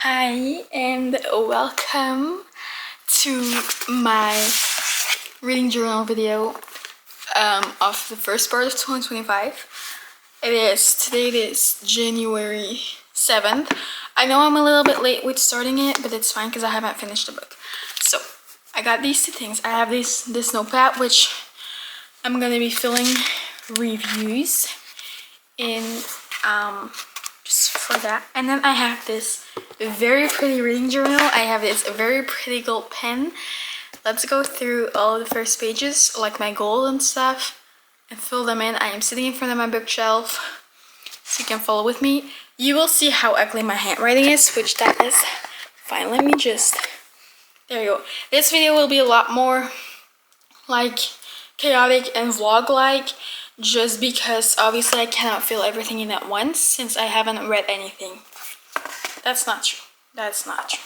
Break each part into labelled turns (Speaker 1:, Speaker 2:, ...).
Speaker 1: Hi and welcome to my reading journal video of the first part of 2025. Today it is January 7th. I know I'm a little bit late with starting it, but it's fine because I haven't finished the book. So I got these two things. I have this notepad which I'm gonna be filling reviews in just for that. And then I have this very pretty reading journal. I have this very pretty gold pen. Let's go through all of the first pages, like my goal and stuff, and fill them in. I am sitting in front of my bookshelf, so you can follow with me. You will see how ugly my handwriting is, which that is fine. Let me just, there you go. This video will be a lot more like chaotic and vlog-like, just because obviously I cannot fill everything in at once since I haven't read anything. That's not true. That's not true.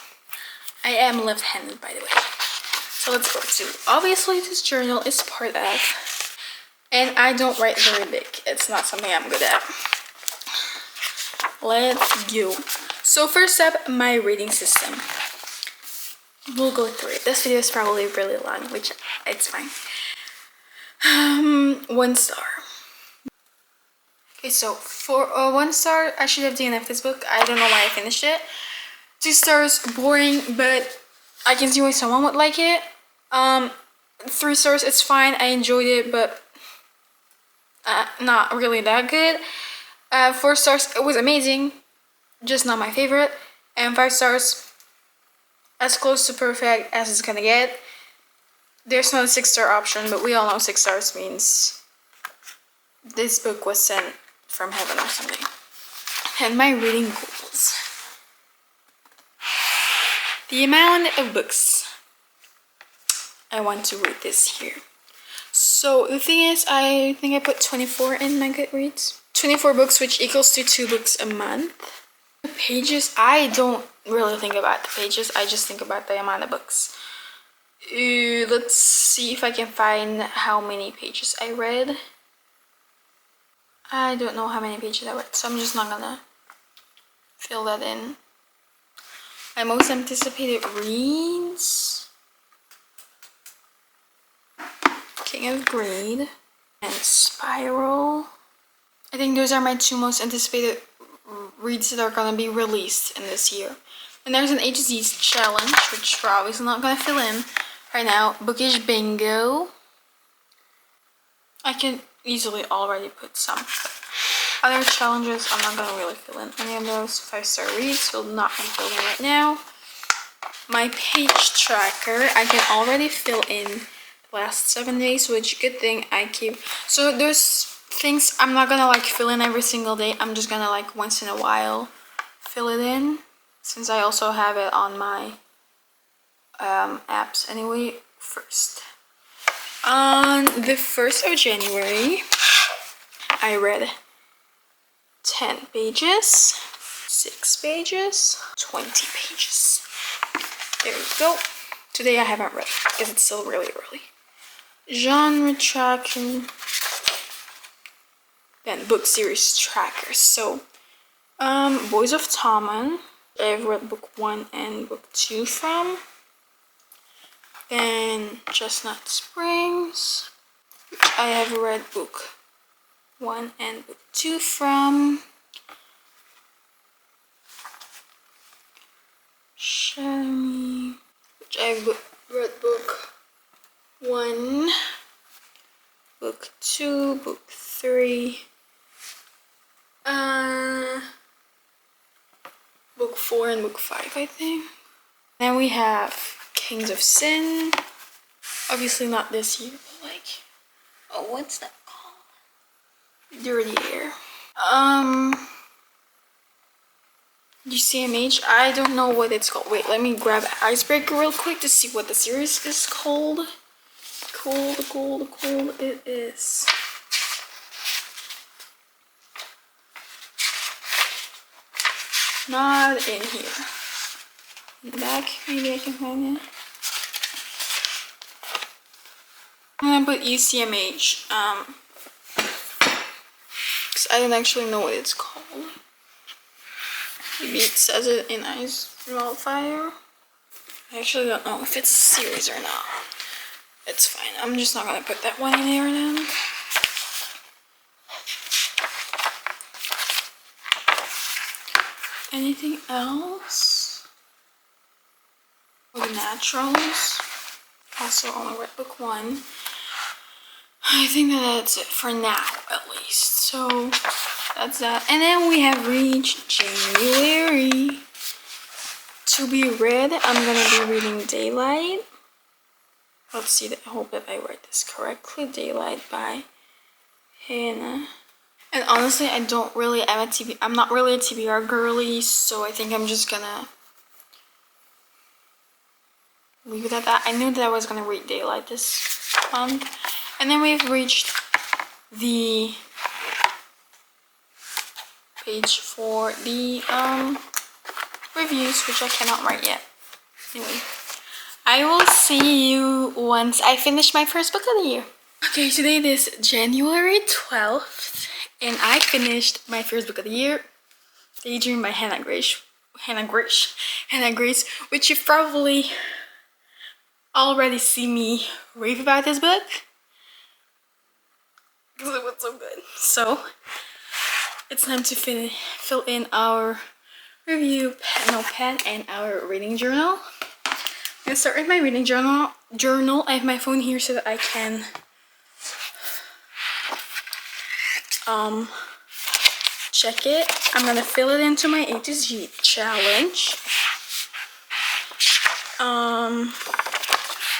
Speaker 1: I am left-handed, by the way. So let's go to, obviously this journal is part of, and I don't write very big. It's not something I'm good at. Let's go. So first up, my reading system. We'll go through it. This video is probably really long, which it's fine. 1 star. Okay, so for 1 star, I should have DNF'd this book. I don't know why I finished it. 2 stars, boring, but I can see why someone would like it. 3 stars, it's fine. I enjoyed it, but not really that good. 4 stars, it was amazing, just not my favorite. And 5 stars, as close to perfect as it's gonna get. There's no 6-star option, but we all know 6 stars means this book was sent from heaven or something. And my reading goals. The amount of books I want to read this year. So the thing is, I think I put 24 in my Goodreads. 24 books, which equals to 2 books a month. The pages, I don't really think about the pages. I just think about the amount of books. Let's see if I can find how many pages I read. I don't know how many pages I read, so I'm just not gonna fill that in. My most anticipated reads: King of Greed and Spiral. I think those are my 2 most anticipated reads that are gonna be released in this year. And there's an A to Z challenge, which we're obviously not gonna fill in right now. Bookish Bingo. I can easily already put some. Other challenges, I'm not gonna really fill in any of those. 5-star reads will not be filled in right now. My page tracker, I can already fill in last 7 days, which good thing I keep. So there's things I'm not gonna like fill in every single day. I'm just gonna like once in a while fill it in, since I also have it on my apps anyway. First, on the 1st of January, I read 10 pages, 6 pages, 20 pages. There we go. Today I haven't read because it's still really early. Genre tracker, then book series tracker. So, Boys of Tommen, I've read book 1 and book 2 from. Then Chestnut Springs, which I have read book 1 and book 2 from. Shami, which I've read book 1, book 2, book 3, book 4 and book 5, I think. Then we have Kings of Sin. Obviously not this year, but like, oh, what's that called? Dirty Air. UCMH, I don't know what it's called. Wait, let me grab Icebreaker real quick to see what the series is called. Cold, it is. Not in here. In the back, maybe I can find it. I'm gonna put UCMH, because I don't actually know what it's called. Maybe it says it in Ice Wildfire. I actually don't know if it's a series or not. It's fine. I'm just not gonna put that one in there then. Anything else? The Naturals. Also only read book 1. I think that's it for now, at least. So that's that. And then we have reached January. To be read, I'm gonna be reading Daylight. Let's see. I hope that I write this correctly. Daylight by Hannah. And honestly, I'm not really a TBR girly, so I think I'm just gonna leave it at that. I knew that I was gonna read Daylight this month. And then we've reached the page for the reviews, which I cannot write yet. Anyway, I will see you once I finish my first book of the year. Okay, today is January 12th, and I finished my first book of the year, Daydream by Hannah Grace, which you've probably already seen me rave about this book because it was so good. So it's time to fill in our review notepad and our reading journal. I'm gonna start with my reading journal. I have my phone here so that I can check it. I'm gonna fill it into my A to Z challenge.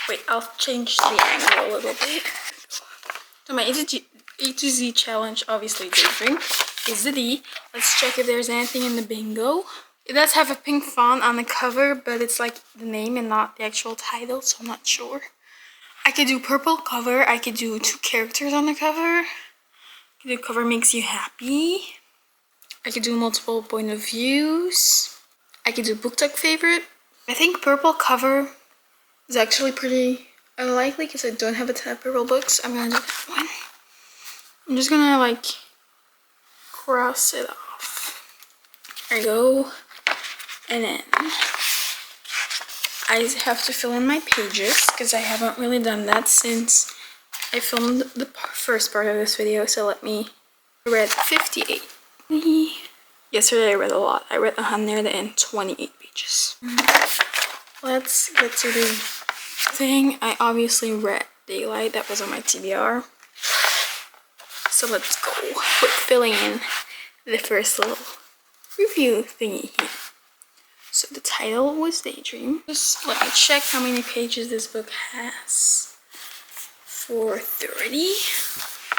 Speaker 1: Wait, I'll change the angle a little bit. So my A to Z challenge, obviously Daydream, is the D. Let's check if there's anything in the bingo. It does have a pink font on the cover, but it's like the name and not the actual title, so I'm not sure. I could do purple cover. I could do 2 characters on the cover. The cover makes you happy. I could do multiple point of views. I could do book tag favorite. I think purple cover is actually pretty unlikely because I don't have a ton of purple books. I'm gonna do that one. I'm just gonna like cross it off. There you go. And then I have to fill in my pages because I haven't really done that since I filmed the first part of this video. So I read 58. Yesterday I read a lot. I read 128 pages. Let's get to the thing. I obviously read Daylight. That was on my TBR. So let's go with filling in the first little review thingy here. So the title was Daydream. Just let me check how many pages this book has. 430.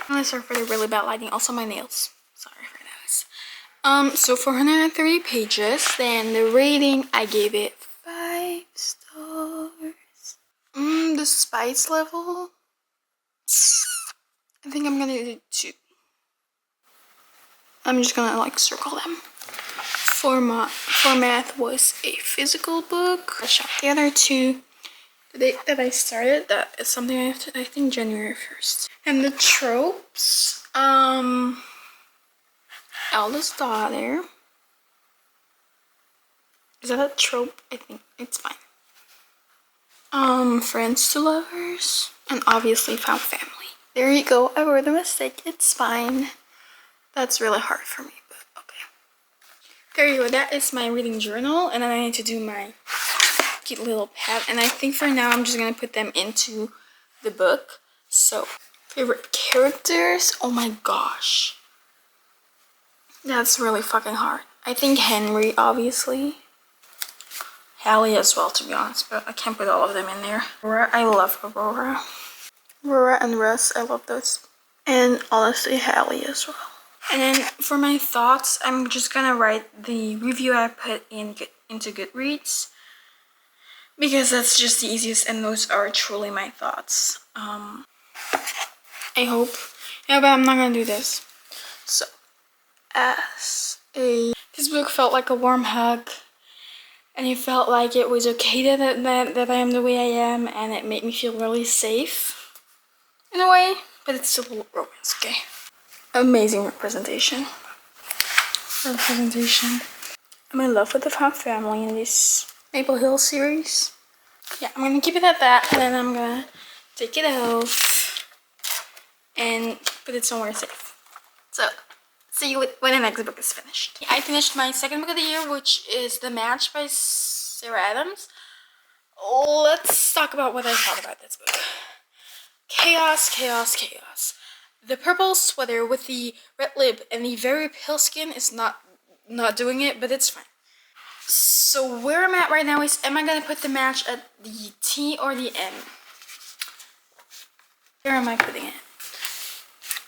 Speaker 1: I'm gonna start for the really bad lighting. Also my nails. Sorry for that. So 430 pages. Then the rating, I gave it 5 stars. The spice level, I think I'm gonna do 2. I'm just gonna like circle them. Format was a physical book. I shot the other 2. The date that I started, that is something I think January 1st. And the tropes, eldest daughter. Is that a trope? I think it's fine. Friends to lovers, and obviously found family. There you go. I wrote a mistake. It's fine. That's really hard for me, but okay. There you go. That is my reading journal, and then I need to do my cute little pad. And I think for now I'm just gonna put them into the book. So, favorite characters. Oh my gosh, that's really fucking hard. I think Henry, obviously. Hallie as well, to be honest, but I can't put all of them in there. Aurora, I love Aurora. Aurora and Russ, I love those. And honestly, Hallie as well. And then for my thoughts, I'm just gonna write the review I put into Goodreads, because that's just the easiest and those are truly my thoughts. I hope. Yeah, but I'm not gonna do this. So, this book felt like a warm hug. And it felt like it was okay that I am the way I am, and it made me feel really safe in a way, but it's still romance, okay? Amazing representation. I'm in love with the Found Family in this Maple Hill series. Yeah, I'm gonna keep it at that, and then I'm gonna take it off and put it somewhere safe. So, see you when the next book is finished. I finished my second book of the year, which is The Match by Sarah Adams. Let's talk about what I thought about this book. Chaos, chaos, chaos. The purple sweater with the red lip and the very pale skin is not doing it, but it's fine. So where I'm at right now is, am I gonna put the match at the T or the M? Where am I putting it?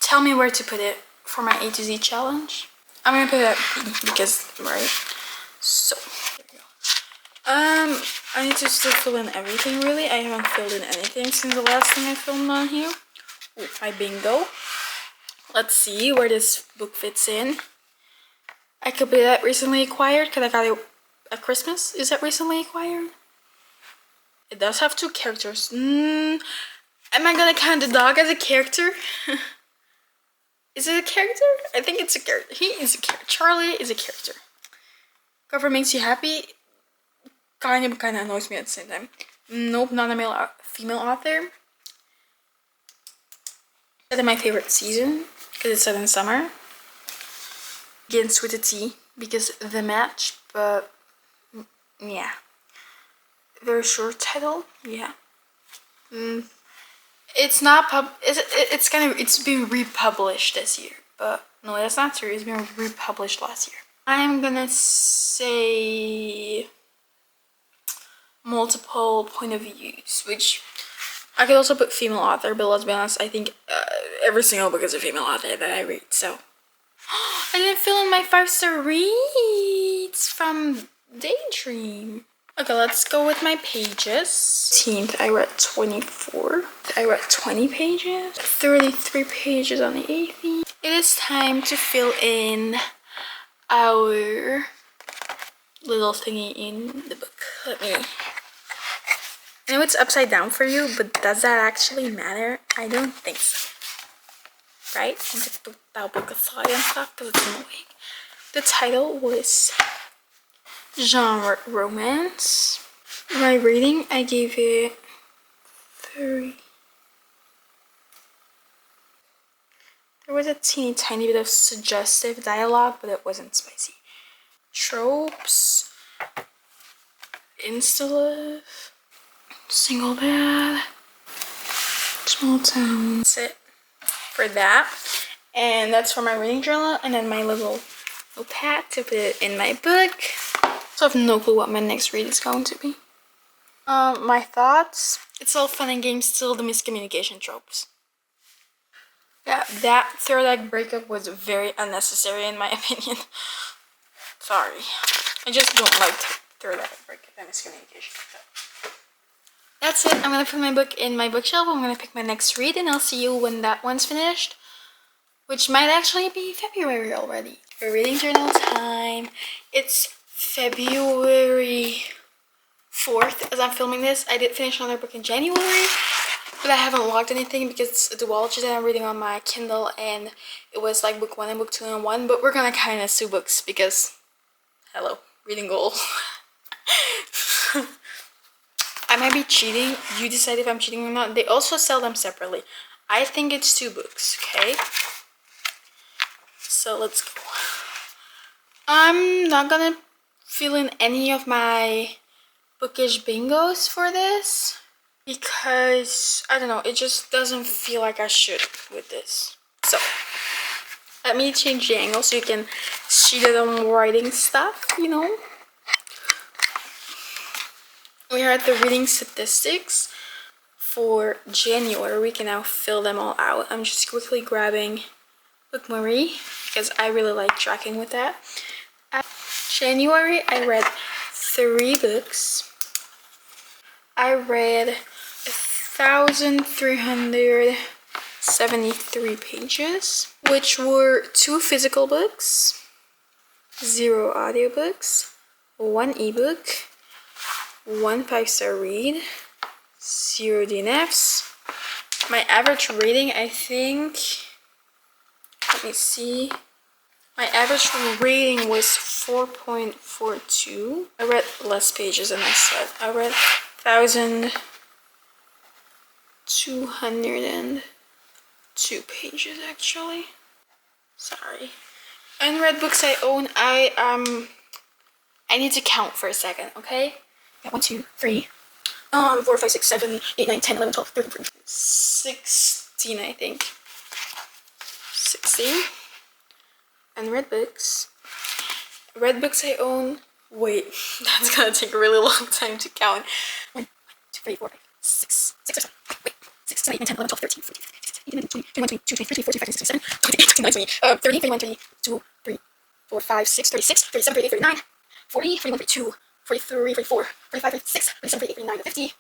Speaker 1: Tell me where to put it for my A to Z challenge. I'm gonna put it at B because, right? So, here we go. I need to still fill in everything really. I haven't filled in anything since the last thing I filmed on here. Ooh, my bingo. Let's see where this book fits in. I could be that recently acquired because I got it at Christmas. Is that recently acquired? It does have 2 characters. Am I gonna count the dog as a character? Is it a character? I think it's a character. He is a character. Charlie is a character. Cover makes you happy. Kind of annoys me at the same time. Nope, not a female author. Set in my favorite season because it's set in summer. Begins with a T because The Match, but yeah. Very short title, yeah. It's not it's been republished this year, but no, that's not true. It's been republished last year. I'm gonna say multiple point of views, which I could also put female author, but let's be honest, I think every single book is a female author that I read, so. I didn't fill in my 5-star reads from Daydream. Okay, let's go with my pages. 18th, I read 24. I read 20 pages. 33 pages on the 18th. It is time to fill in our little thingy in the book. I know it's upside down for you, but does that actually matter? I don't think so. Right? I'm just put that book aside and stuff because it's annoying. The title was genre romance. My rating, I gave it 3. There was a teeny tiny bit of suggestive dialogue, but it wasn't spicy. Tropes, insta-love, single dad, small town. That's it for that. And that's for my reading journal, and then my little notepad to put it in my book. So I have no clue what my next read is going to be. My thoughts, it's all fun and games, still the miscommunication tropes. Yeah, that third act breakup was very unnecessary in my opinion. Sorry. I just don't like third act breakup and miscommunication. So. That's it. I'm gonna put my book in my bookshelf. I'm gonna pick my next read and I'll see you when that one's finished. Which might actually be February already. For reading journal time. It's February 4th as I'm filming this. I did finish another book in January, but I haven't logged anything because it's a duology that I'm reading on my Kindle and it was like book 1 and book 2 in one, but we're gonna kind of sue books because, hello, reading goal. I might be cheating. You decide if I'm cheating or not. They also sell them separately. I think it's 2 books, okay? So let's go. I'm not gonna fill in any of my bookish bingos for this because I don't know, it just doesn't feel like I should with this. So let me change the angle so you can see that I'm writing stuff, you know. We are at the reading statistics for January. We can now fill them all out. I'm just quickly grabbing Book Marie because I really like tracking with that. January, I read 3 books. I read 1,373 pages, which were 2 physical books, 0 audiobooks, 1 ebook, 1 5-star read, 0 DNFs. My average rating, I think, let me see. My average rating was 4.42. I read less pages than I said. I read 1,202 pages actually. Sorry. Unread books I own, I need to count for a second, okay? Yeah, 1, 2, 3, 4, 5, 6, 7, 8, 9, 10, 11, 12, 13, 14, 16, I think. 16. Unread books. Read books I own. Wait, that's gonna take a really long time to count. 1, 2, 3, 4, 5, 6, 6 or 7. Wait, 6, 7, 8, 9, 10, 11, 12, 13, 14, 15, 16, 17, 18, 19, 20, 21, 22, 23, 24, 25, 26, 27, 28, 29, 30, 31, 32, 33, 4, 5, 6, 36, 37, 38, 39, 40, 41, 42, 43, 44, 45, 46, 47, 48, 49, 50.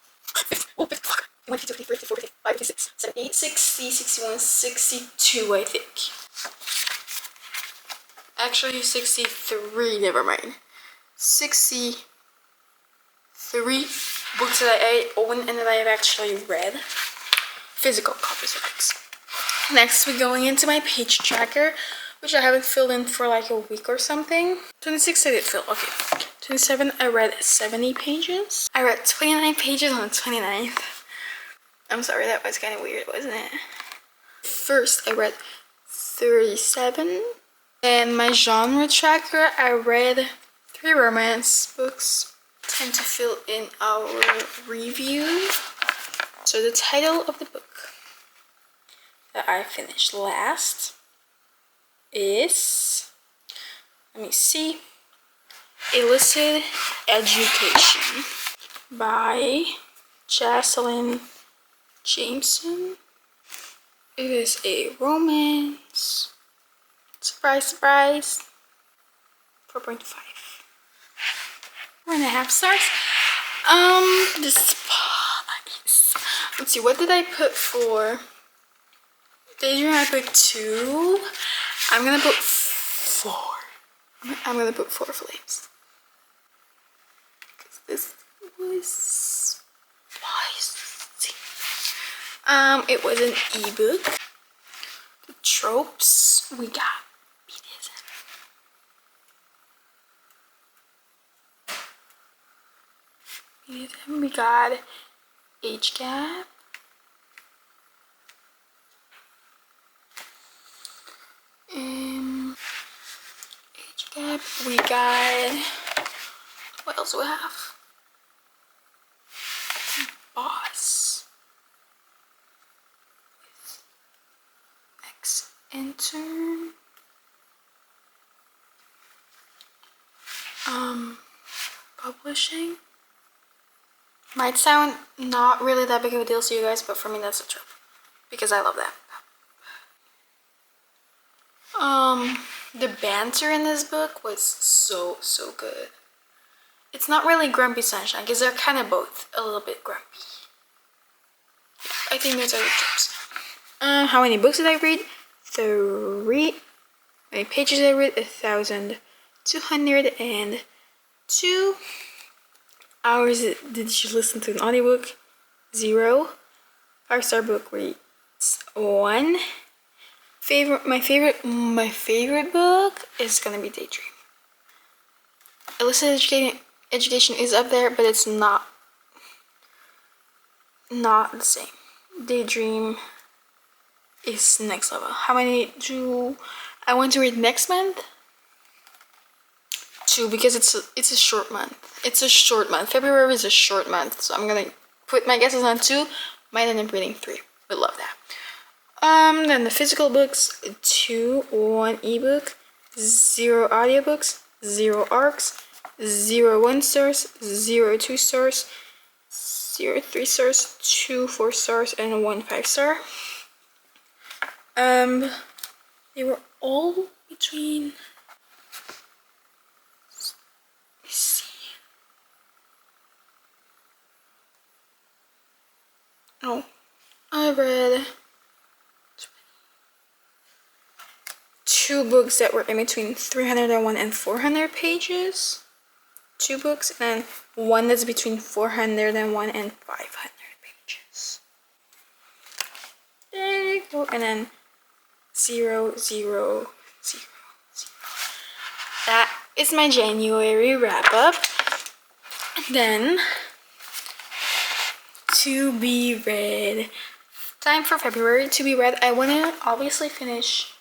Speaker 1: Oh, 50, fuck. 52, 53, 54, 55, 56, 58, 60, 61, 62, I think. Actually, 63, never mind. 63 books that I own and that I have actually read. Physical copies of books. Next, we're going into my page tracker, which I haven't filled in for like a week or something. 26 I did fill, okay. 27, I read 70 pages. I read 29 pages on the 29th. I'm sorry, that was kind of weird, wasn't it? First, I read 37. And my genre tracker, I read 3 romance books. Time to fill in our review. So the title of the book that I finished last is, let me see, Illicit Education by Jocelyn Jameson. It is a romance. Surprise, surprise. 4.5. 4.5 stars. The spice. Let's see, what did I put for Daydream? I put 2. I'm gonna put 4. I'm gonna put 4 flames. Because this was spicy. It was an ebook. The tropes we got. We got age gap. Age gap. We got, what else do we have? Boss. Ex intern. Publishing. Might sound not really that big of a deal to you guys, but for me that's a trope. Because I love that. The banter in this book was so good. It's not really Grumpy Sunshine, because they're kind of both a little bit grumpy. I think those are the tropes. How many books did I read? 3. How many pages did I read? 1,202. Hours did you listen to an audiobook? 0. 5-star book rates 1. My favorite book is gonna be Daydream. Illicit Education is up there, but it's not the same. Daydream is next level. How many do I want to read next month? 2, because it's a short month. It's a short month. February is a short month, so I'm gonna put my guesses on 2. Might end up reading 3. Would love that. Then the physical books, 2, 1 ebook, 0 audiobooks, 0 arcs, 0 1 stars, 0 2 stars, 0 3 stars, 2 4 stars, and 1 5-star. They were all between. Let's see. Oh, I read 2 books that were in between 301 and 400 pages. 2 books, and then 1 that's between 401 and 500 pages. There you go. And then 0 0 0 0. That is my January wrap up. Then to be read. Time for February to be read. I want to obviously finish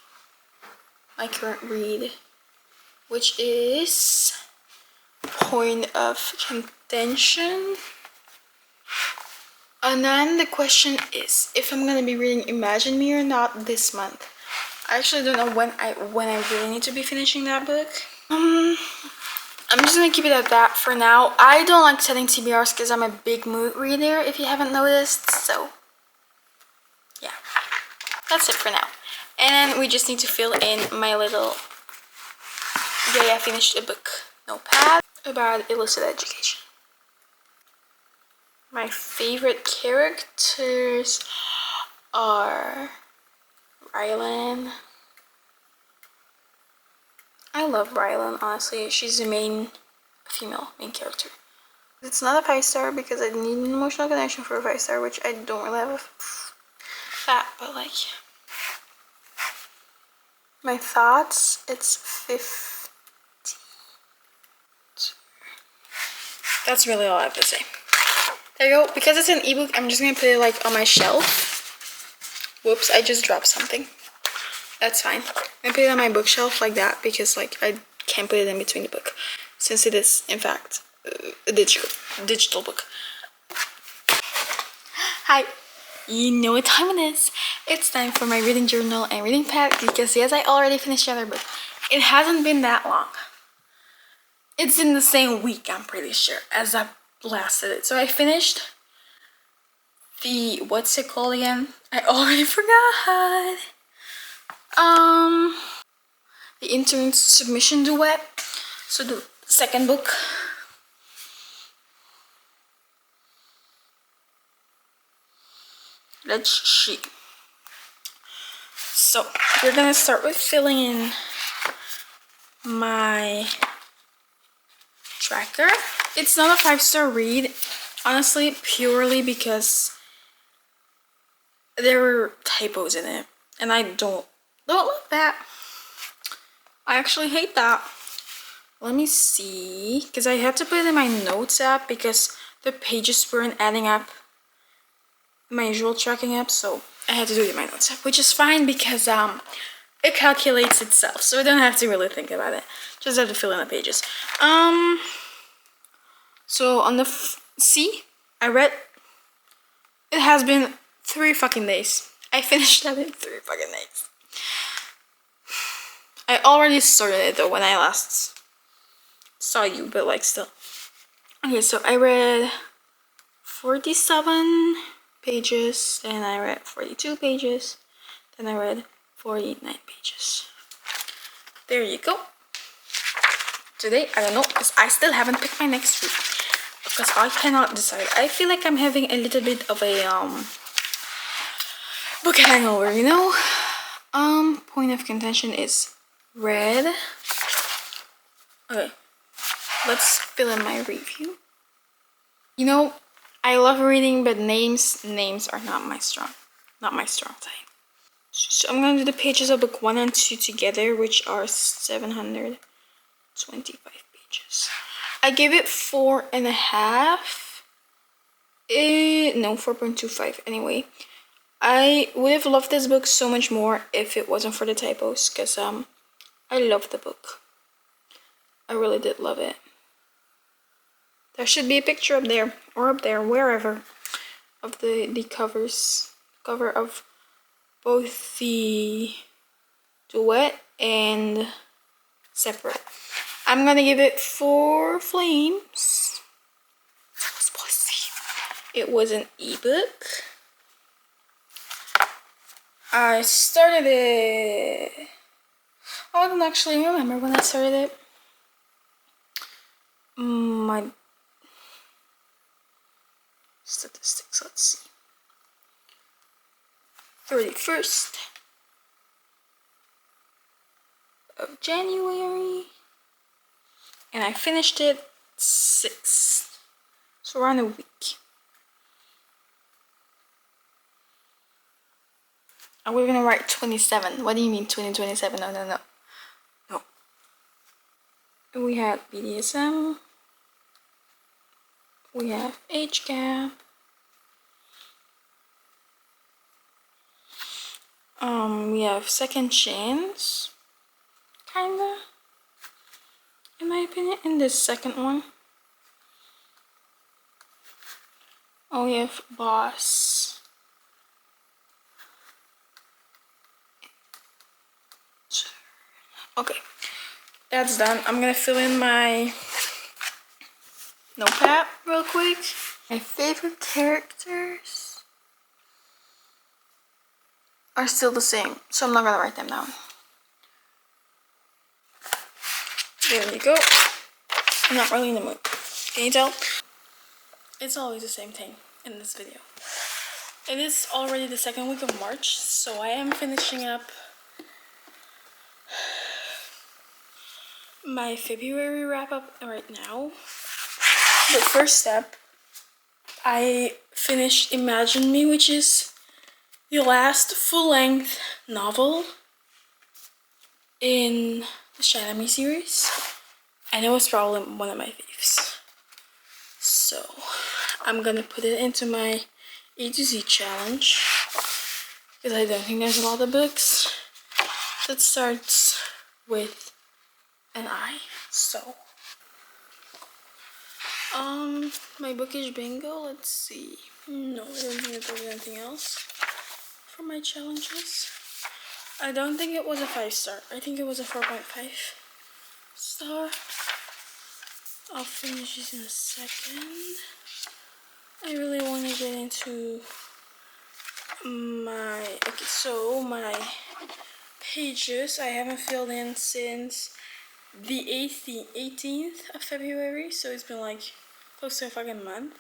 Speaker 1: my current read, which is Point of Contention. And then the question is if I'm gonna be reading Imagine Me or not this month. I actually don't know when I really need to be finishing that book. I'm just gonna keep it at that for now. I don't like setting TBRs because I'm a big mood reader, if you haven't noticed. So yeah, that's it for now. And then we just need to fill in my little "Yay, I finished a book" notepad about illicit education. My favorite characters are Rylan. I love Rylan, honestly. She's the main character. It's not a 5-star because I need an emotional connection for a 5-star, which I don't really have that, but like, my thoughts, it's 50. That's really all I have to say. There you go. Because it's an ebook, I'm just gonna put it like on my shelf. Whoops, I just dropped something. That's fine. I put it on my bookshelf like that because like I can't put it in between the book, since it is in fact a digital book. Hi, you know what time it is. It's time for my reading journal and reading pad because yes, I already finished the other book. It hasn't been that long. It's in the same week, I'm pretty sure, as I blasted it. So I finished the, what's it called again? I already forgot. The Intern Submission Duet. So the second book. Let's see. So we're gonna start with filling in my tracker. It's not a 5-star read, honestly, purely because there were typos in it, and I don't like that. I actually hate that. Let me see, because I had to put it in my notes app because the pages weren't adding up in my usual tracking app, so I had to do it in my notes app, which is fine because it calculates itself, so I don't have to really think about it. Just have to fill in the pages. So on the I read. It has been 3 fucking days. I finished that in 3 fucking days. I already started it though when I last saw you, but like still. Okay, so I read 47 pages, then I read 42 pages, then I read 49 pages. There you go. Today, I don't know, because I still haven't picked my next read. Because I cannot decide. I feel like I'm having a little bit of a book hangover, you know? Point of Contention is red. Okay, let's fill in my review. You know, I love reading, but names are not my strong time. So I'm gonna do the pages of book 1 and 2 together, which are 725 pages. I gave it 4.5. No, 4.25 anyway. I would have loved this book so much more if it wasn't for the typos, because I love the book. I really did love it. There should be a picture up there, or up there, wherever, of the cover of both the duet and separate. I'm gonna give it 4 flames. It was an ebook. I started it. I don't actually remember when I started it. My statistics, let's see. 31st of January. And I finished it 6th. So around a week. And we're gonna write 27. What do you mean 2027? No. We had BDSM. We have age gap. We have second chance, kinda, in my opinion, in this second one. Oh, we have boss. Okay, that's done. I'm gonna fill in my notepad real quick. My favorite characters are still the same, so I'm not gonna write them down. There you go. I'm not really in the mood. Can you tell? It's always the same thing in this video. It is already the second week of March, so I am finishing up my February wrap up right now. The first step, I finished Imagine Me, which is the last full-length novel in the Shanami series, and it was probably one of my faves. So I'm gonna put it into my A to Z challenge because I don't think there's a lot of books that starts with an I. So my bookish bingo, let's see. No, I don't think there's anything else for my challenges. I don't think it was a 5-star. I think it was a 4.5 star. I'll finish this in a second. I really want to get into my my pages. I haven't filled in since the 18th of February, so it's been like close to a fucking month.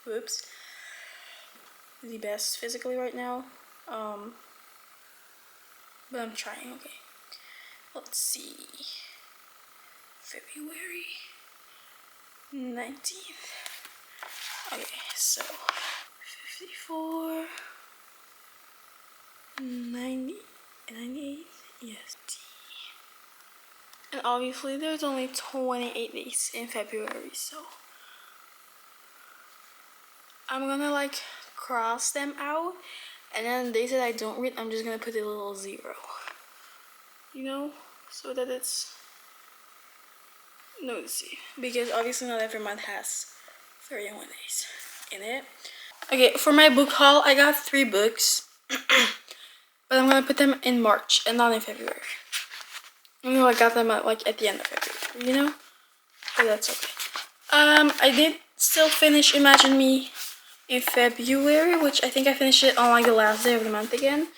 Speaker 1: Whoops. The best physically right now, but I'm trying. Okay, let's see. February 19th. Okay, so 54, 90, 98, yes. And obviously there's only 28 days in February, so I'm gonna like cross them out, and then the days that I don't read, I'm just gonna put a little 0, you know, so that it's noticeable, because obviously not every month has 31 days in it. Okay, for my book haul, I got 3 books, but I'm gonna put them in March and not in February. You know, I got them at the end of February, you know, but that's okay. I did still finish Imagine Me in February, which I think I finished it on like the last day of the month again.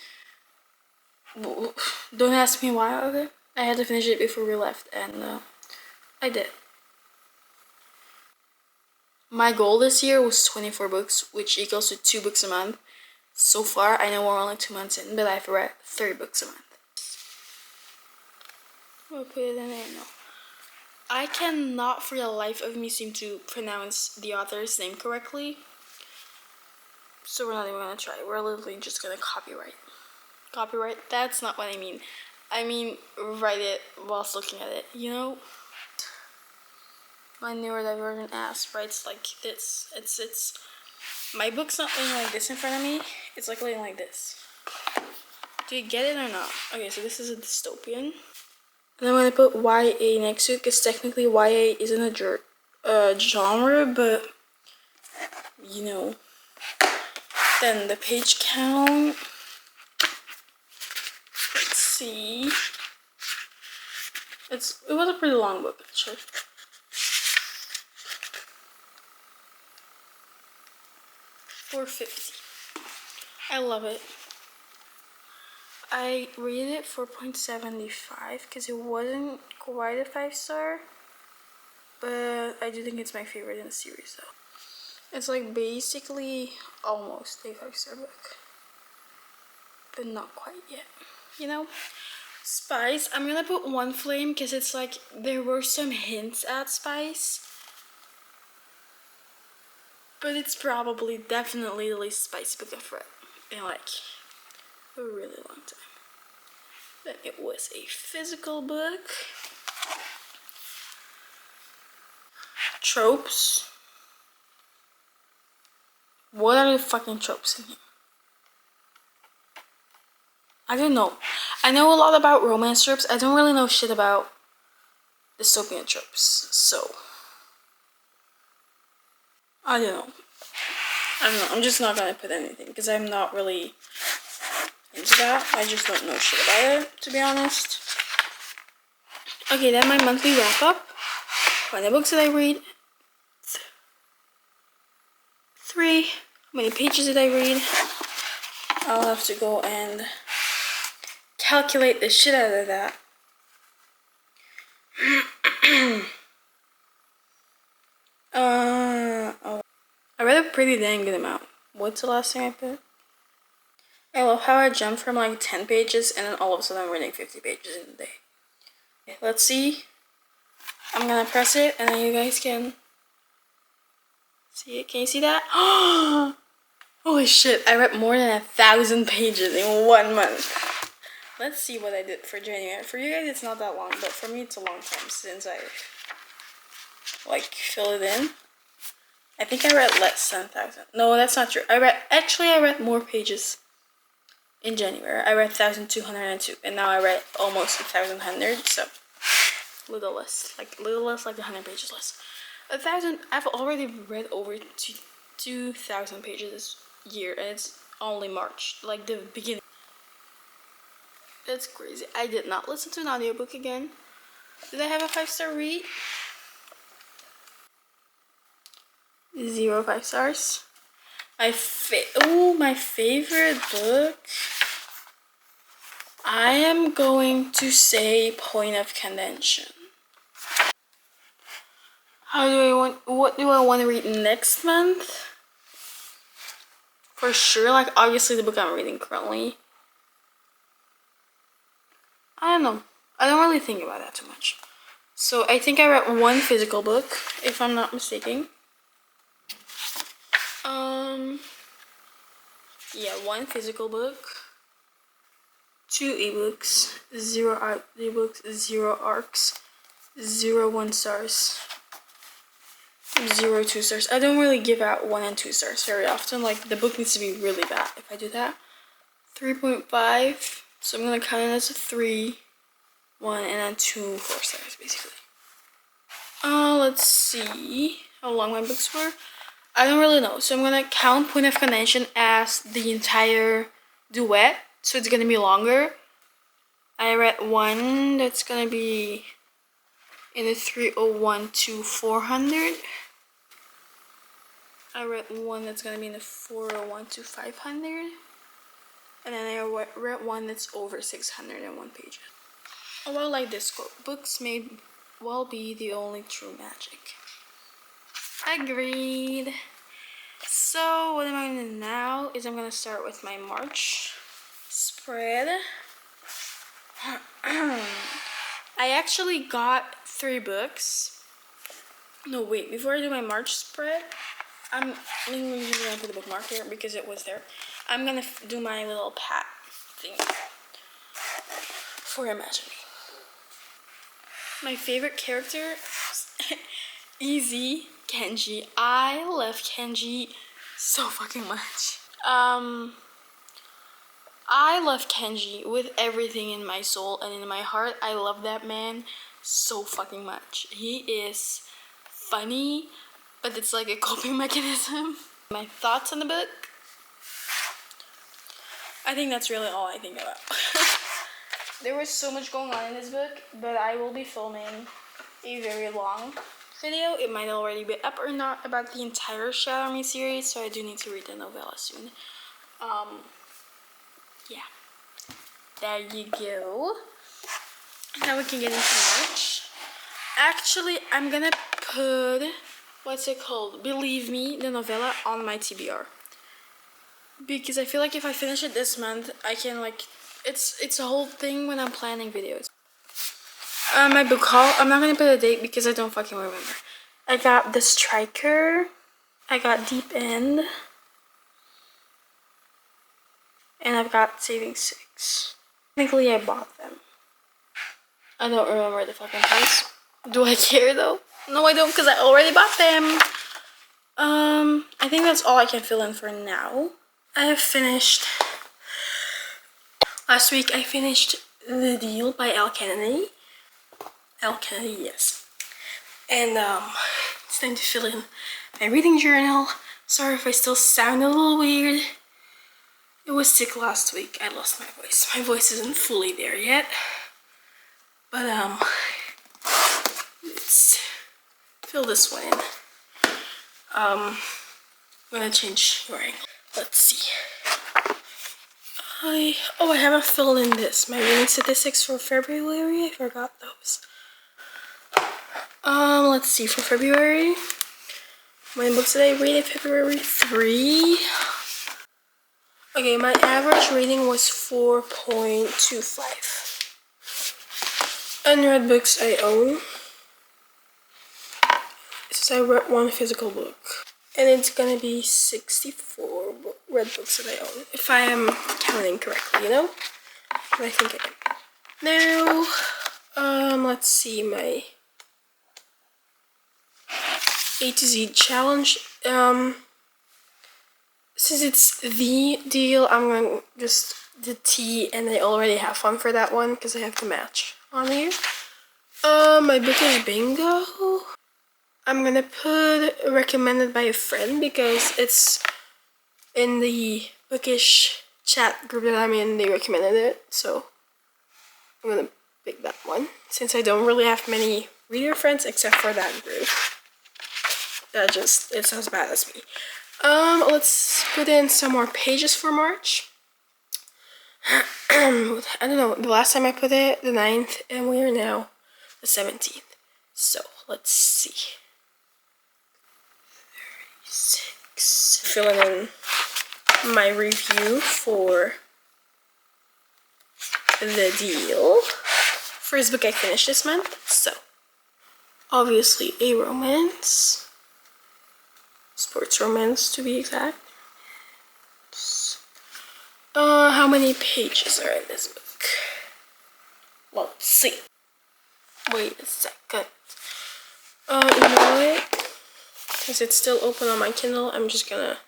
Speaker 1: Don't ask me why, okay? I had to finish it before we left, and I did. My goal this year was 24 books, which equals to 2 books a month. So far, I know we're only 2 months in, but I've read 30 books a month. We'll put it in there now. I cannot for the life of me seem to pronounce the author's name correctly. So we're not even gonna try. We're literally just gonna copyright. Copyright? That's not what I mean. I mean, write it whilst looking at it, you know? My neurodivergent ass writes like this. It's my book's not laying like this in front of me. It's like laying like this. Do you get it or not? Okay, so this is a dystopian. And I'm gonna put YA next to it because technically YA isn't a genre, but you know. Then the page count. Let's see. It was a pretty long book actually. 450. I love it. I rated it 4.75 because it wasn't quite a 5-star, but I do think it's my favorite in the series though. It's like basically almost a 5-star book, but not quite yet, you know? Spice, I'm gonna put 1 flame because it's like there were some hints at spice, but it's probably definitely the least spicy book I've read in like a really long time. Then it was a physical book. Tropes. What are the fucking tropes in here? I don't know. I know a lot about romance tropes. I don't really know shit about dystopian tropes. So, I don't know. I'm just not gonna put anything because I'm not really into that. I just don't know shit about it, to be honest. Okay, then my monthly wrap up. By the books that I read. 3. How many pages did I read? I'll have to go and calculate the shit out of that. Oh. I read a pretty dang good amount. What's the last thing I put? I love how I jumped from like 10 pages and then all of a sudden I'm reading 50 pages in a day. Okay, let's see. I'm gonna press it and then you guys can see it. Can you see that? Holy shit, I read more than 1,000 pages in 1 month. Let's see what I did for January. For you guys it's not that long, but for me it's a long time since I like fill it in. I think I read less than 1,000. No, that's not true. I read more pages in January. I read 1,202 and now I read almost 1,100, so little less, like 100 pages less. 1,000. I've already read over 2,000 pages this year, and it's only March, like the beginning. That's crazy. I did not listen to an audiobook again. Did I have a 5-star read? 0 5 stars. My favorite book. I am going to say Point of Contention. What do I want to read next month? For sure, like obviously the book I'm reading currently. I don't know. I don't really think about that too much. So I think I read 1 physical book, if I'm not mistaken. Yeah, 1 physical book. 2 ebooks, 0 ebooks, 0 arcs, 0 1 stars, 0 2 stars. I don't really give out 1 and 2 stars very often. Like the book needs to be really bad if I do that. 3.5. So I'm gonna count it as a 3, 1, and then 2 4 stars basically. Let's see how long my books were. I don't really know. So I'm gonna count Point of Contention as the entire duet. So it's gonna be longer. I read 1 that's gonna be in the 301 to 400. I read 1 that's gonna be in the 401 to 500. And then I read 1 that's over 601 pages. Oh, well, like this quote, books may well be the only true magic. Agreed. So what am I gonna do now is I'm gonna start with my March spread. I actually got 3 books. No, wait, before I do my March spread, I'm usually gonna put the bookmark here because it was there. I'm gonna do my little pat thing for Imagine Me. My favorite character, easy, Kenji. I love Kenji so fucking much. I love Kenji with everything in my soul and in my heart. I love that man so fucking much. He is funny, but it's like a coping mechanism. My thoughts on the book? I think that's really all I think about. There was so much going on in this book, but I will be filming a very long video. It might already be up or not about the entire Shadow Me series, so I do need to read the novella soon. Yeah. There you go. Now we can get into March. Actually, I'm gonna put, what's it called? Believe Me, the novella, on my TBR. Because I feel like if I finish it this month, I can like, it's a whole thing when I'm planning videos. My book haul, I'm not gonna put a date because I don't fucking remember. I got The Striker. I got Deep End. And I've got Saving 6. Technically, I bought them. I don't remember the fucking price. Do I care though? No, I don't, because I already bought them. I think that's all I can fill in for now. I have finished. Last week I finished The Deal by Al Kennedy. Al Kennedy, yes. And it's time to fill in my reading journal. Sorry if I still sound a little weird. It was sick last week. I lost my voice. My voice isn't fully there yet. But let's fill this one in. I'm gonna change your angle. Let's see. I haven't filled in this. My reading statistics for February. I forgot those. Let's see, for February. How many books did I read in February? 3. Okay, my average rating was 4.25. Unread books I own. Since I read 1 physical book. And it's gonna be 64 read books that I own. If I am counting correctly, you know? And I think I am. Now, let's see my A to Z challenge. Since it's The Deal, I'm going just the T, and I already have one for that one because I have to match on here. My book is Bingo. I'm gonna put recommended by a friend because it's in the bookish chat group that I'm in. They recommended it, so I'm gonna pick that one since I don't really have many reader friends except for that group. It's as bad as me. Let's put in some more pages for March. I don't know, the last time I put it, the 9th, and we are now the 17th. So, let's see. 36. Filling in my review for The Deal. First book I finished this month, so. Obviously a romance. Sports romance, to be exact. How many pages are in this book? Let's see. Wait a second. You know what? Since it's still open on my Kindle, I'm just gonna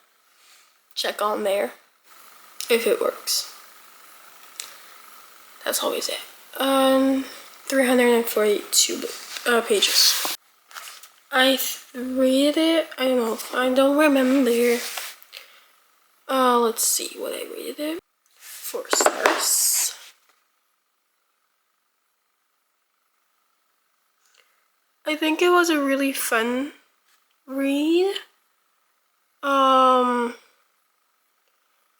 Speaker 1: check on there if it works. That's always it. 342 pages. I read it. I don't know. I don't remember. Let's see what I rated it. 4 stars. I think it was a really fun read. I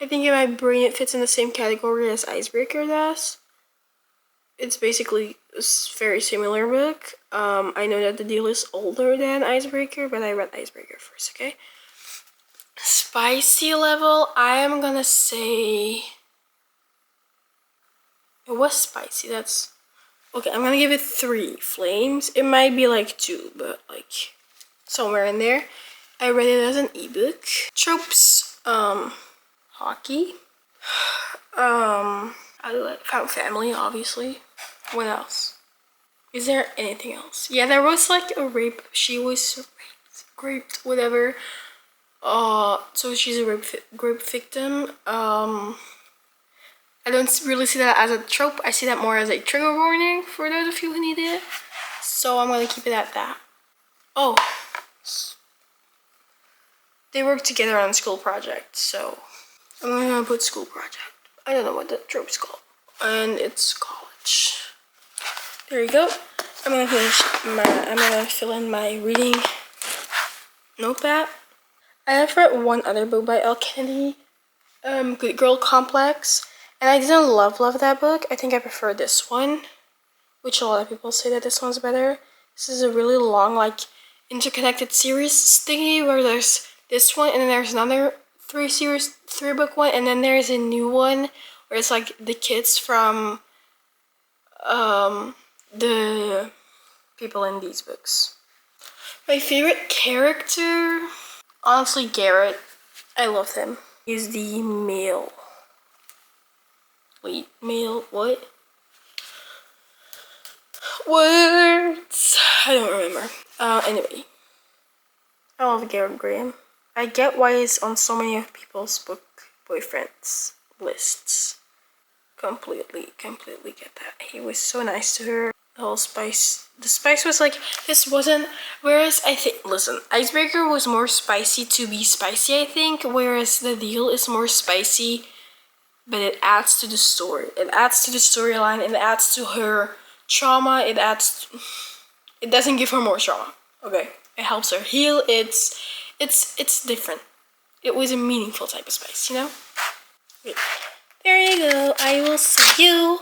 Speaker 1: think in my brain it fits in the same category as Icebreaker does. It's basically a very similar book. I know that The Deal is older than Icebreaker, but I read Icebreaker first, okay? Spicy level, I am gonna say it was spicy. That's okay. I'm gonna give it 3 flames. It might be like 2, but like somewhere in there. I read it as an ebook. Tropes, hockey, found family, obviously. What else? Is there anything else? Yeah, there was like a rape. She was raped, whatever. So she's a rape victim. I don't really see that as a trope. I see that more as a trigger warning for those of you who need it. So I'm gonna keep it at that. Oh, they work together on a school project, so I'm gonna put school project. I don't know what the trope's called, and it's college. There you go. I'm gonna fill in my reading notepad. I have read one other book by Al Kennedy, Good Girl Complex, and I didn't love that book. I think I prefer this one, which a lot of people say that this one's better. This is a really long, like, interconnected series thingy where there's this one, and then there's another 3-book one, and then there's a new one where it's like the kids from the people in these books. My favorite character, honestly, Garrett. I love him. He's the male Wait, mail, what? Words. I don't remember. Anyway. I love Garrett Graham. I get why he's on so many of people's book boyfriends lists. Completely get that. He was so nice to her. The whole spice. The spice was like, this wasn't, whereas I think, listen, Icebreaker was more spicy to be spicy, I think, whereas The Deal is more spicy, but it adds to the story. It adds to the storyline, it adds to her trauma, it doesn't give her more trauma, okay? It helps her heal, it's different. It was a meaningful type of spice, you know? Okay. There you go. I will see you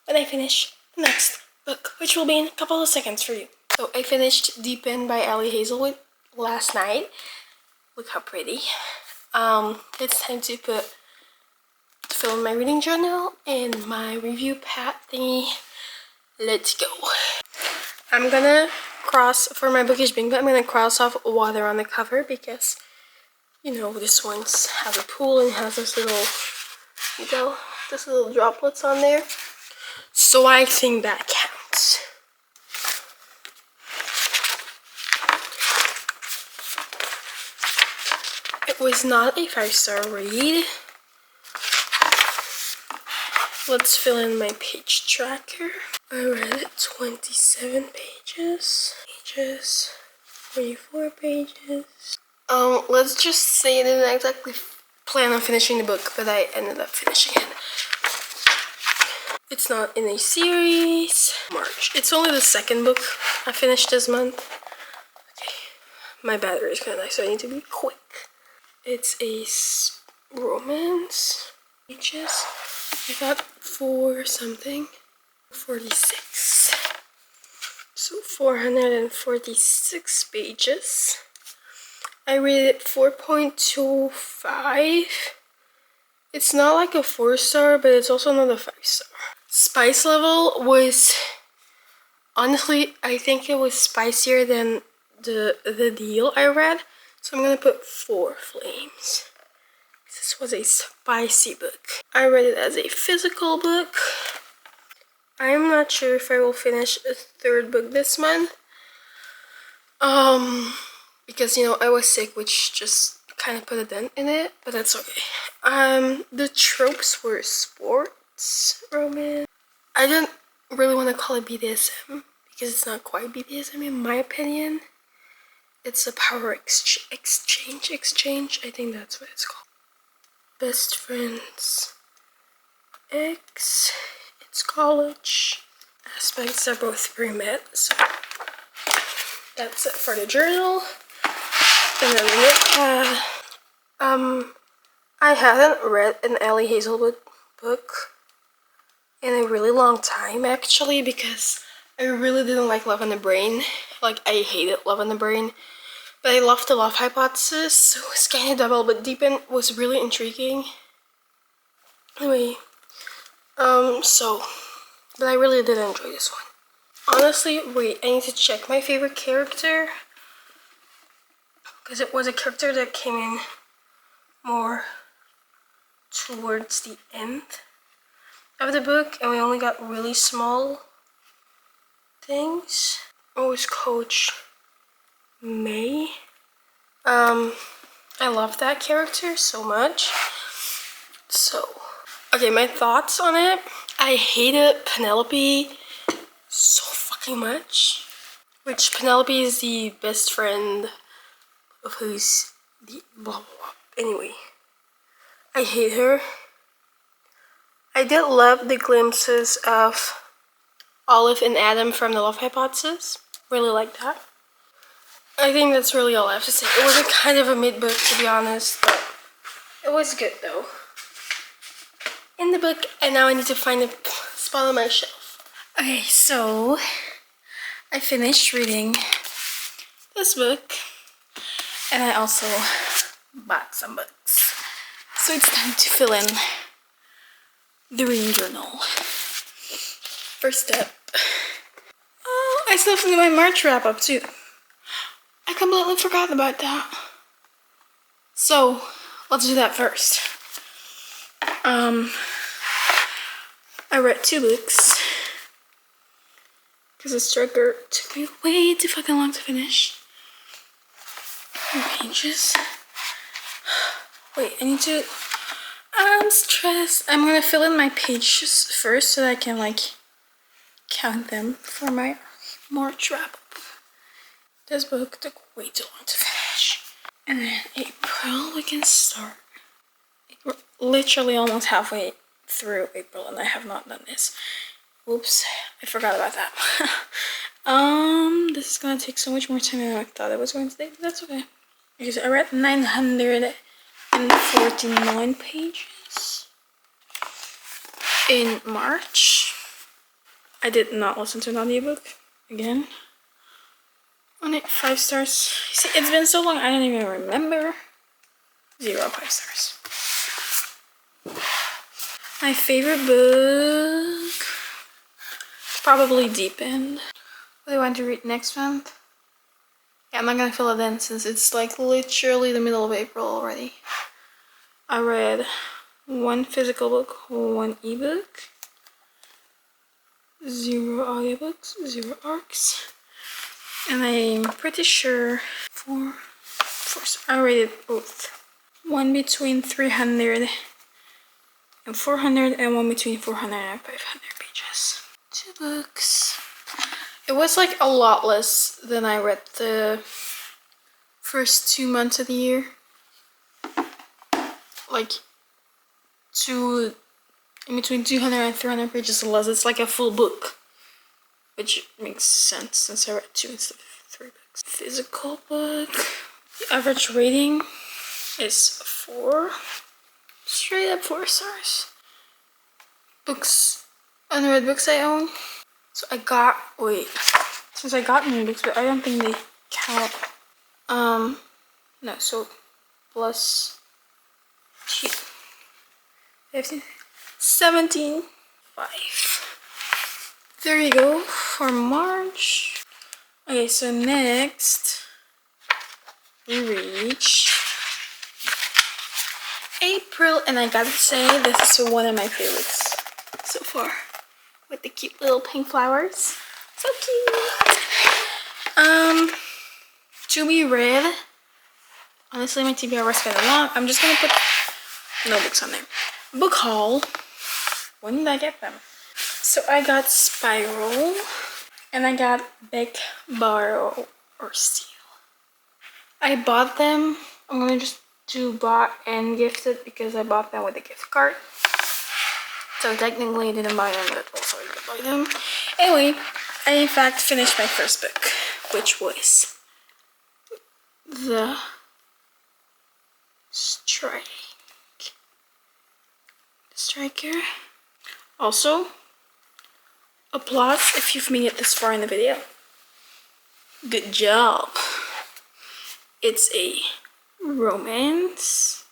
Speaker 1: when I finish the next book, which will be in a couple of seconds for you. So I finished Deep End by Ali Hazelwood last night. Look how pretty. It's time to fill in my reading journal and my review pad thingy. Let's go. I'm gonna cross, for my bookish bingo, I'm gonna cross off water on the cover because, you know, this one's has a pool and has this little, you know, this little droplets on there. So I think that counts. It was not a 5-star read. Let's fill in my page tracker. I read 27 pages. 44 pages. Let's just say I didn't exactly plan on finishing the book, but I ended up finishing it. It's not in a series. March. It's only the second book I finished this month. Okay. My battery is kind of nice, so I need to be quick. It's a romance. Pages. I got 4 something. 46. So 446 pages. I rated it 4.25. It's not like a 4-star, but it's also not a 5-star. Spice level was, honestly, I think it was spicier than the Deal I read. So I'm gonna put 4 flames. This was a spicy book. I read it as a physical book. I'm not sure if I will finish a 3rd book this month. Because, you know, I was sick, which just kind of put a dent in it, but that's okay. The tropes were sports, romance. I don't really want to call it BDSM because it's not quite BDSM in my opinion. It's a power exchange. I think that's what it's called. Best friends. It's college. Aspects are both pre-med, so that's it for the journal. And then the notepad. I hadn't read an Ali Hazelwood book in a really long time actually, because I really didn't like Love on the Brain. Like, I hated Love on the Brain. But I loved The Love Hypothesis, so it's kind of double, but Deep End was really intriguing. Anyway, but I really did enjoy this one. Honestly, wait, I need to check my favorite character, because it was a character that came in more towards the end of the book, and we only got really small things. It was Coach May. I love that character so much. So, okay, my thoughts on it. I hated Penelope so fucking much. Which Penelope is the best friend of who's the blah blah blah. Anyway, I hate her. I did love the glimpses of Olive and Adam from The Love Hypothesis. Really like that. I think that's really all I have to say. It was a kind of a mid-book, to be honest, but it was good though. In the book, and now I need to find a spot on my shelf. Okay, so I finished reading this book, and I also bought some books. So it's time to fill in the reading journal. First step. Oh, I still have to do my March wrap up too. I completely forgot about that. So let's do that first. I read 2 books because the striker took me way too fucking long to finish. Pages. Wait, I need to. I'm stressed. I'm gonna fill in my pages first so that I can like count them for my March wrap up. This book took way too long to finish. And then April, we can start. We're literally almost halfway through April and I have not done this. Oops, I forgot about that. This is gonna take so much more time than I thought it was going to take, but that's okay. Because I read 949 pages in March. I did not listen to an audiobook again. On it, 5 stars. See, it's been so long I don't even remember. 0 5 stars. My favorite book, probably Deep End. What do I want to read next month? Yeah, I'm not gonna fill it in since it's like literally the middle of April already. I read 1 physical book, 1 ebook, 0 audiobooks, 0 arcs, and I'm pretty sure 4 I rated both. 1 between 300 and 400 and 1 between 400 and 500 pages. 2 books. It was like a lot less than I read the first 2 months of the year. Like in between 200 and 300 pages less. It's like a full book, which makes sense since I read 2 instead of 3 books. Physical book. The average rating is 4. Straight up 4 stars. Books, unread books I own. So I got, since I got new books, but I don't think they count. No, so plus 2. 15, 17, 5. There you go for March. Okay, so next we reach April, and I gotta say this is one of my favorites so far, with the cute little pink flowers. So cute. To be read. Honestly, my TBR was kind of long. I'm just gonna put no books on there. Book haul. When did I get them? So I got Spiral, and I got Beg, Borrow, or Steal. I bought them. I'm gonna just do bought and gifted because I bought them with a gift card. So technically I didn't buy them, but also I did buy them. Anyway, I in fact finished my first book, which was The Striker. Also, applause if you've made it this far in the video. Good job. It's a romance.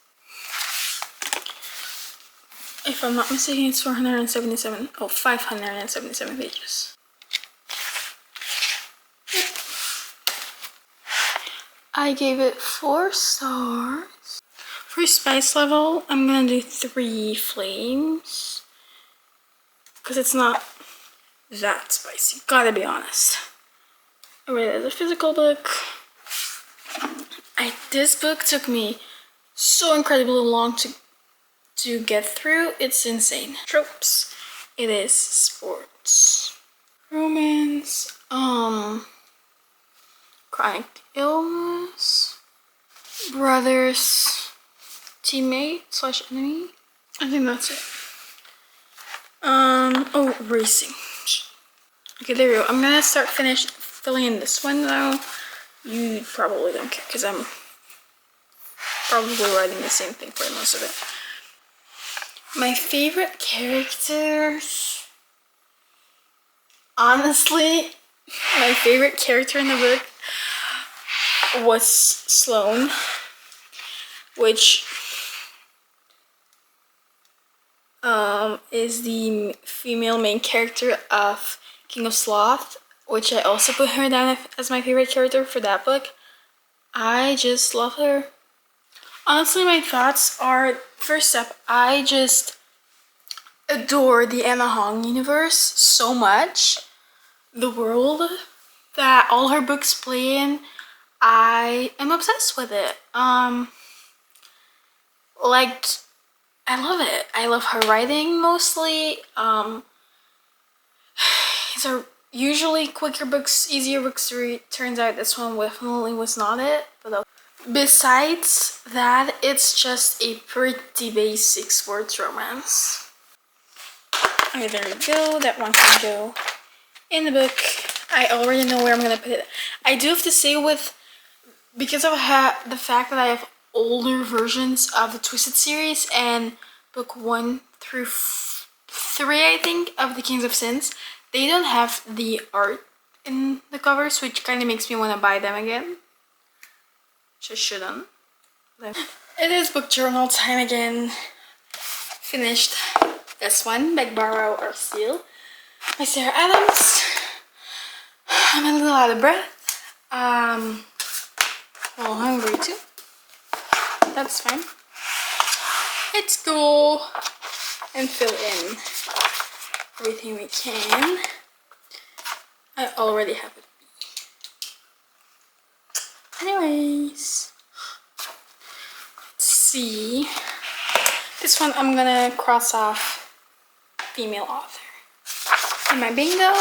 Speaker 1: If I'm not mistaken, it's 577 pages. Yep. I gave it 4 stars. For spice level, I'm gonna do 3 flames. Because it's not that spicy, gotta be honest. I read it as a physical book. This book took me so incredibly long to get through. It's insane. Tropes. It is sports, romance, chronic illness, brothers, teammate / enemy. I think that's it. Oh, racing. Okay, there we go. I'm gonna start filling in this one though. You probably don't care because I'm probably writing the same thing for most of it. My favorite characters. Honestly, my favorite character in the book was Sloane, which is the female main character of King of Sloth, which I also put her down as my favorite character for that book. I just love her. Honestly, my thoughts are, first up, I just adore the Anna Hong universe so much. The world that all her books play in, I am obsessed with it. Like, I love it. I love her writing mostly. These are usually quicker books, easier books to read. Turns out this one definitely was not it. But besides that, it's just a pretty basic sports romance. Okay, there we go. That one can go in the book. I already know where I'm gonna put it. I do have to say, because of the fact that I have older versions of the Twisted series and book 1 through 3, I think, of the Kings of Sins, they don't have the art in the covers, which kind of makes me want to buy them again. Which I shouldn't. It is book journal time again. Finished this one, Beg, Borrow, or Steal by Sarah Adams. I'm a little out of breath. A little hungry too. That's fine. Let's go and fill in everything we can. I already have it. Anyways, let's see. This one I'm gonna cross off female author. In my bingo,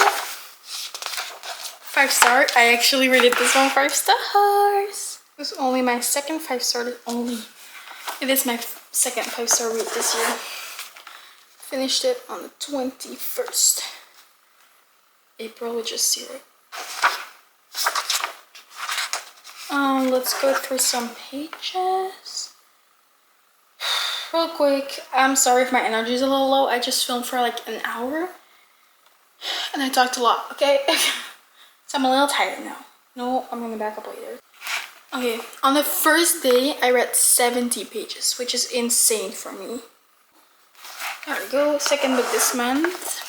Speaker 1: 5-star. I actually rated this one 5 stars. It was only my second 5-star. It is my second 5-star read this year. Finished it on the 21st April, which is 0. Let's go through some pages real quick. I'm sorry if my energy is a little low. I just filmed for like an hour and I talked a lot, okay? So I'm a little tired now. No, I'm gonna back up later. Okay, on the first day I read 70 pages, which is insane for me. There we go, second book this month.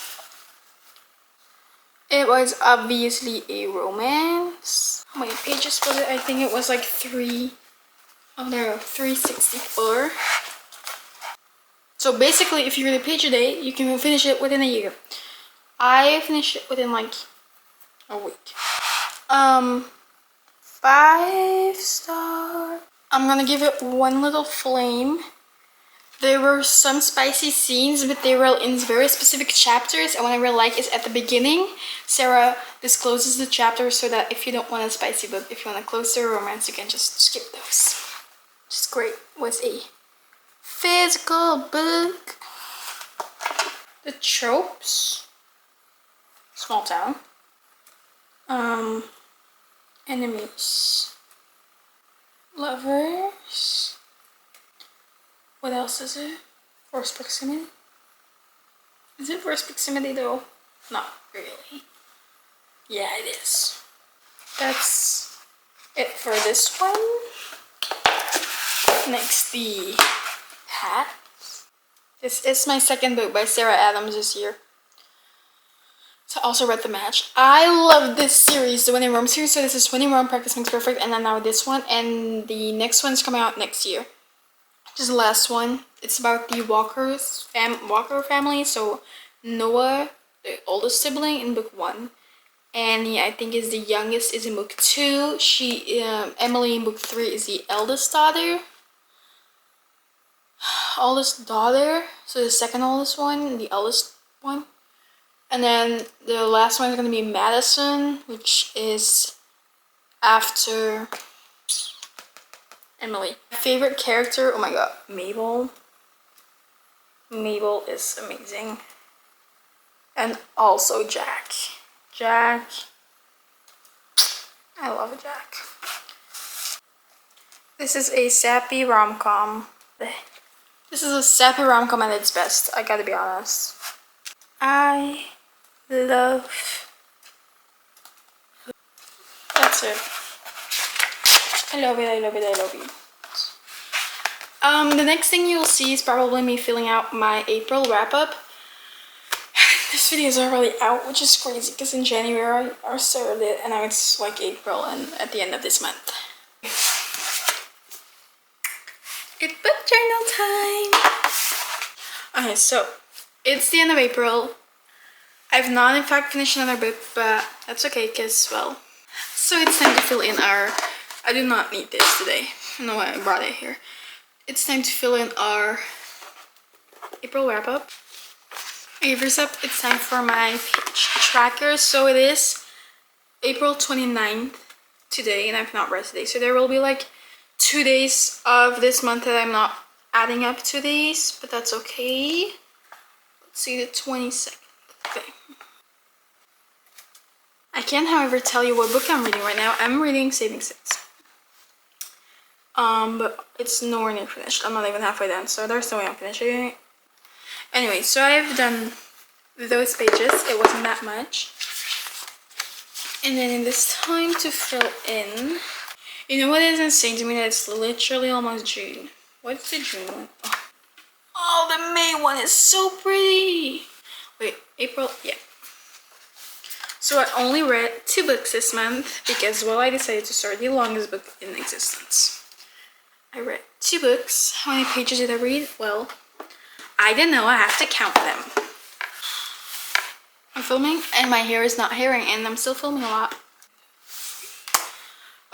Speaker 1: It was obviously a romance. How many pages was it? I think it was like 364. So basically, if you read a page a day, you can finish it within a year. I finished it within like a week. 5-star. I'm gonna give it 1 little flame. There were some spicy scenes, but they were in very specific chapters, and what I really like is at the beginning, Sarah discloses the chapters so that if you don't want a spicy book, if you want a closer romance, you can just skip those. Which is great. It was a physical book. The tropes. Small town. Enemies. Lovers. What else is it? Forced proximity? Is it forced proximity though? Not really. Yeah, it is. That's it for this one. Next, the hat. This is my second book by Sarah Adams this year. So I also read The Match. I love this series, the When in Rome series. So this is When in Rome, Practice Makes Perfect, and then now this one. And the next one's coming out next year. This is the last one. It's about the Walker family. So Noah, the oldest sibling, in book 1. Annie, I think, is the youngest, is in book 2. Emily in book 3 is the eldest daughter. So the second oldest one, the eldest one. And then the last one is going to be Madison, which is after Emily. My favorite character, oh my god, Mabel. Mabel is amazing. And also Jack. I love Jack. This is a sappy rom-com. This is a sappy rom-com at its best, I gotta be honest. I love... That's it. I love it. The next thing you'll see is probably me filling out my April wrap-up. This video is already out, which is crazy because in January I started it and now it's like April and at the end of this month. It's book journal time! Okay, so It's the end of April. I've not in fact finished another book, but that's okay because, well, so it's time to fill in our, I do not need this today. I don't know why I brought it here. It's time to fill in our April wrap up. Okay, first up, it's time for my page tracker. So it is April 29th today, and I've not read today. So there will be like 2 days of this month that I'm not adding up to these, but that's okay. Let's see, the 22nd. Okay. I can't, however, tell you what book I'm reading right now. I'm reading Saving Six. But it's nowhere near finished. I'm not even halfway done, so there's no way I'm finishing it. Anyway, so I've done those pages. It wasn't that much. And then it is time to fill in. You know what is insane to me? That it's literally almost June. What's the June one? Oh, the May one is so pretty. Wait, April? Yeah. So I only read 2 books this month because, well, I decided to start the longest book in existence. I read 2 books. How many pages did I read? Well, I didn't know. I have to count them. I'm filming and my hair is not hairing, and I'm still filming a lot.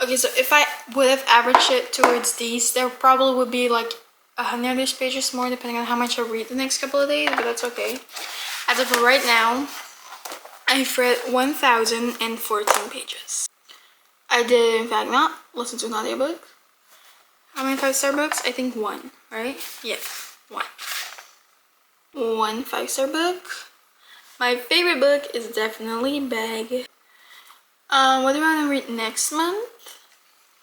Speaker 1: Okay, so if I would have averaged it towards these, there probably would be like 100-ish pages more depending on how much I read the next couple of days, but that's okay. As of right now, I've read 1,014 pages. I did, in fact, not listen to an audiobook. How many 5-star books? I think 1, right? Yeah, 1. 1 5-star book. My favorite book is definitely Bag. What do I want to read next month?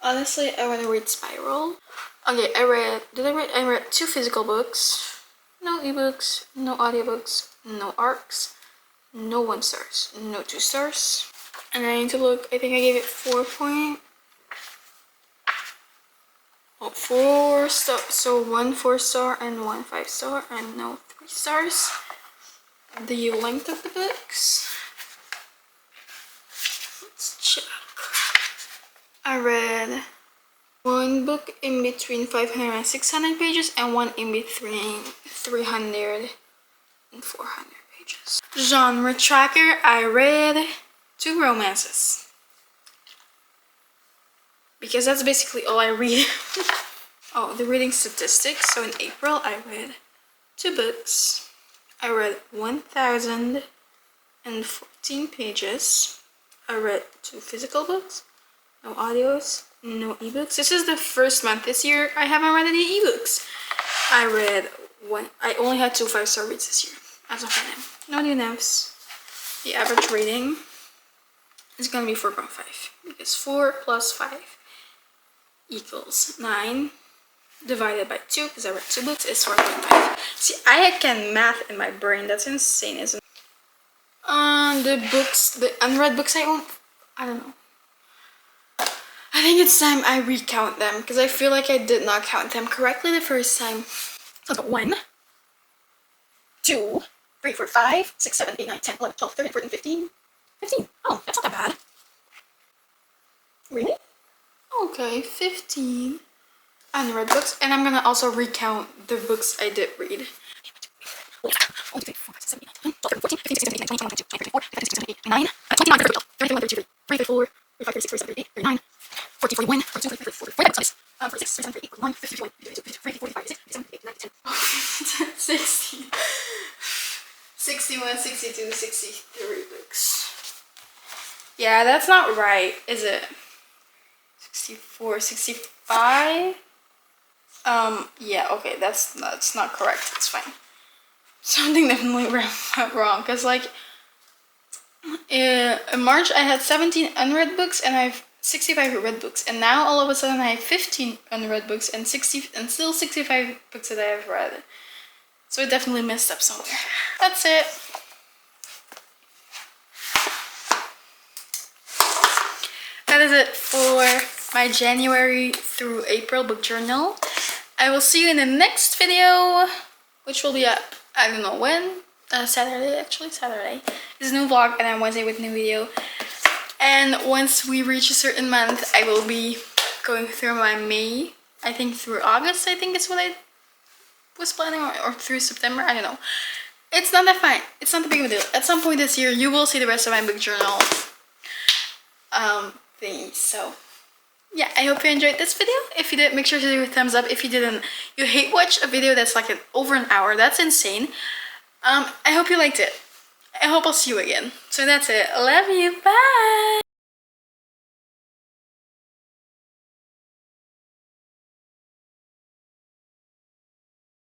Speaker 1: Honestly, I want to read Spiral. Okay, I read 2 physical books. No ebooks, no audiobooks, no ARCs, no 1 stars, no 2 stars. And I need to look, I think I gave it 4 stars. So 1 4-star and 1 5-star and no 3 stars. The length of the books. Let's check. I read 1 book in between 500 and 600 pages and 1 in between 300 and 400 pages. Genre tracker, I read 2 romances. Because that's basically all I read. Oh, the reading statistics. So in April, I read 2 books. I read 1,014 pages. I read 2 physical books. No audios, no ebooks. This is the first month this year I haven't read any ebooks. I read 1. I only had 2 5-star reads this year, as of right now. No DNFs. The average rating is gonna be 4.5 because 4 plus 5 equals 9 divided by 2 because I read 2 books is 4.5. See, I can math in my brain. That's insane, isn't it? The unread books I own, I don't know. I think it's time I recount them because I feel like I did not count them correctly the first time. So I've got 1, 2, 3, 4, 5, 6, 7, 8, 9, 10, 11, 12, 13, 14, 15. 15. Oh, that's not that bad. Really? Okay, 15 unread books. And I'm gonna also recount the books I did read. 1, 2, 3, 4, 5, 6, 7, 8, 9, 10, 11, 12, 13, 14, 15, 16, 17, 18, 19, 20, 21, 22, 23, 24, 25, 26, 27, 28, 29, 29, 30, 31, 32, 33, 34, 35, 36, 37, 38, 39, 40, 41, 42, 43, 44, 45, 46, 47, 48, 49, 50, 51, 52, 53, 45, 46, 47, 48, 49, 10, 60, 61, 62, 63 books. Yeah, that's not right, is it? 64, 65? Yeah, okay, that's not correct. It's fine. Something definitely went wrong, because like in March I had 17 unread books and I have 65 read books, and now all of a sudden I have 15 unread books and still 65 books that I have read. So it definitely messed up somewhere. That's it. That is it for my January through April book journal. I will see you in the next video, which will be up, I don't know when, Saturday actually, Saturday. This is a new vlog and then Wednesday with new video. And once we reach a certain month, I will be going through my May, I think through August, I think is what I was planning, or through September, I don't know. It's not that fine. It's not the big of a deal. At some point this year, you will see the rest of my book journal thingy. So yeah, I hope you enjoyed this video. If you did, make sure to do a thumbs up. If you didn't, you hate watch a video that's like over an hour. That's insane. I hope you liked it. I hope I'll see you again. So that's it. Love you. Bye.